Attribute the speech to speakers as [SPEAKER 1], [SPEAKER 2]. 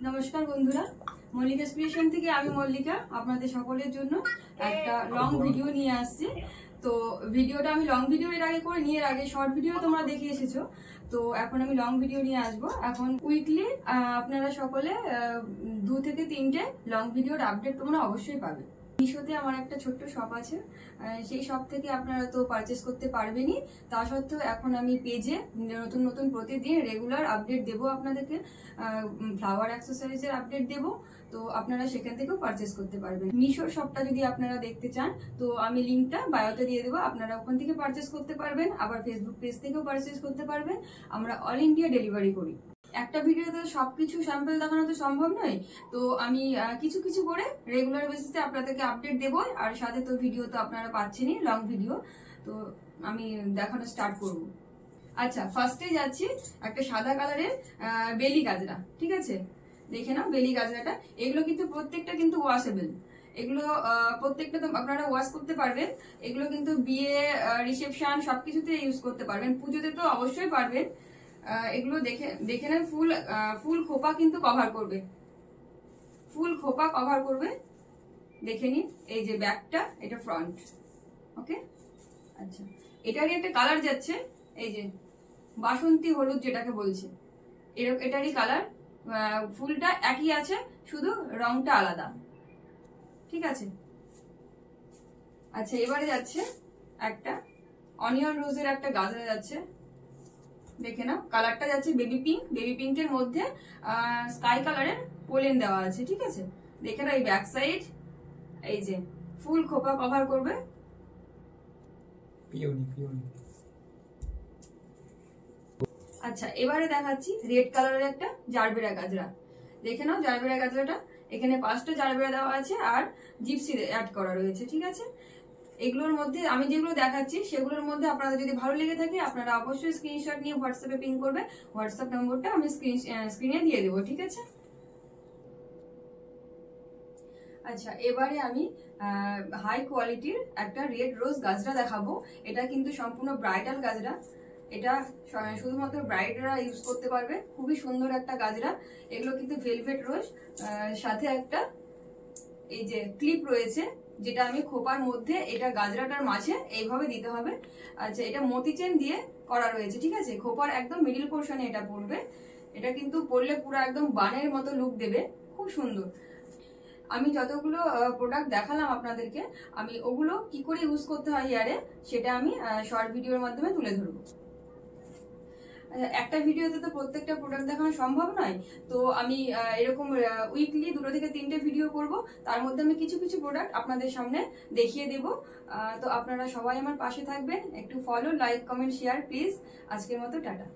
[SPEAKER 1] নমস্কার বন্ধুরা, মল্লিকা ক্রিয়েশন থেকে আমি মল্লিকা আপনাদের সকলের জন্য একটা লং ভিডিও নিয়ে আসছি। তো ভিডিওটা আমি লং ভিডিও এর আগে করে নিয়ে এর আগে শর্ট ভিডিও তোমরা দেখে এসেছো। তো এখন আমি লং ভিডিও নিয়ে আসবো। এখন উইকলি আপনারা সকলে 2 থেকে 3টে লং ভিডিওর আপডেট তোমরা অবশ্যই পাবে। মিশোতে আমার একটা ছোট্ট শপ আছে, সেই শপ থেকে আপনারা তো পারচেস করতে পারবেনই। তা সত্ত্বেও এখন আমি পেজে নতুন নতুন প্রতিদিন রেগুলার আপডেট দেবো আপনাদেরকে, ফ্লাওয়ার অ্যাক্সেসরিজের আপডেট দেবো। তো আপনারা সেখান থেকেও পারচেস করতে পারবেন। মিশোর শপটা যদি আপনারা দেখতে চান তো আমি লিঙ্কটা বায়োতে দিয়ে দেবো, আপনারা ওখান থেকে পারচেস করতে পারবেন। আবার ফেসবুক পেজ থেকেও পারচেস করতে পারবেন। আমরা অল ইন্ডিয়া ডেলিভারি করি। একটা ভিডিওতে সবকিছু স্যাম্পল দেখানো তো সম্ভব নয়, তো আমি কিছু কিছু করে রেগুলার বেসিসে আপনাদেরকে আপডেট দেবো। আর সাথে তো ভিডিও তো আপনারা পাচ্ছেনই, লং ভিডিও। তো আমি দেখানো স্টার্ট করব। আচ্ছা, ফার্স্টে যাচ্ছি একটা সাদা কালারের বেলি গাজরা। ঠিক আছে, দেখে নাও বেলি গাজরাটা। এগুলো কিন্তু প্রত্যেকটা কিন্তু ওয়াশেবল। এগুলো প্রত্যেকটা তো আপনারা ওয়াশ করতে পারবেন। এগুলো কিন্তু বিয়ে, রিসেপশন সবকিছুতে ইউজ করতে পারবেন। পুজোতে তো অবশ্যই পারবেন। এগুলো দেখে নেন, ফুল খোপা কিন্তু কভার করবে, ফুল খোপা কভার করবে। দেখে নিন, এই যে ব্যাকটা, এটা ফ্রন্ট। ওকে, আচ্ছা, এটারই একটা কালার যাচ্ছে, এই যে বাসন্তী হলুদ যেটাকে বলছে, এটারই কালার। ফুলটা একই আছে, শুধু রংটা আলাদা। ঠিক আছে, আচ্ছা, এবারে যাচ্ছে একটা অনিয়ন রোজের একটা গাজরা যাচ্ছে। দেখে নাও, কালারটা যাচ্ছে বেবি পিঙ্ক। বেবি পিঙ্কের মধ্যে স্কাই কালারের পোলেন দেওয়া আছে। ঠিক আছে, দেখে নাও এই ব্যাক সাইড, এই যে ফুল খোপা কভার করবে। আচ্ছা, এবারে দেখাচ্ছি রেড কালারের একটা জারবেরা গাজরা। দেখে নাও জারবেরা গাজরাটা, এখানে 5টা জারবেরা দেওয়া আছে আর জিপসি অ্যাড করা রয়েছে। ঠিক আছে, এগুলোর মধ্যে আমি যেগুলো দেখাচ্ছি সেগুলোর মধ্যে আপনাদের যদি ভালো লেগে থাকে আপনারা অবশ্যই স্ক্রিনশট নিয়ে হোয়াটসঅ্যাপে পিং করবে। হোয়াটসঅ্যাপ নম্বরটা আমি স্ক্রিনে দিয়ে দেবো। ঠিক আছে, আচ্ছা, এবারে আমি হাই কোয়ালিটির একটা রেড রোজ গাজরা দেখাবো। এটা কিন্তু সম্পূর্ণ ব্রাইডাল গাজরা। এটা শুধুমাত্র ব্রাইডরা ইউজ করতে পারবে। খুবই সুন্দর একটা গাজরা। এগুলো কিন্তু ভেলভেট রোজ, সাথে একটা এই যে ক্লিপ রয়েছে, যেটা আমি খোপার মধ্যে, এটা গাজরাটার মাঝে এইভাবে দিতে হবে। আচ্ছা, এটা মতি চেন দিয়ে করা রয়েছে। ঠিক আছে, খোপার একদম মিডিল পোর্শনে এটা পড়বে। এটা কিন্তু পরলে পুরো একদম বানের মতো লুক দেবে, খুব সুন্দর। আমি যতগুলো প্রোডাক্ট দেখালাম আপনাদেরকে, আমি ওগুলো কি করে ইউজ করতে হয় ইয়ারে, সেটা আমি শর্ট ভিডিওর মাধ্যমে তুলে ধরবো। একটা ভিডিওতে তো প্রত্যেকটা প্রোডাক্ট দেখানো সম্ভব নয়, তো আমি এরকম উইকলি 2 থেকে 3টে ভিডিও করব। তার মধ্যে আমি কিছু কিছু প্রোডাক্ট আপনাদের সামনে দেখিয়ে দেব। তো আপনারা সবাই আমার পাশে থাকবেন। একটু follow, like, comment, share please. আজকের মতো টাটা।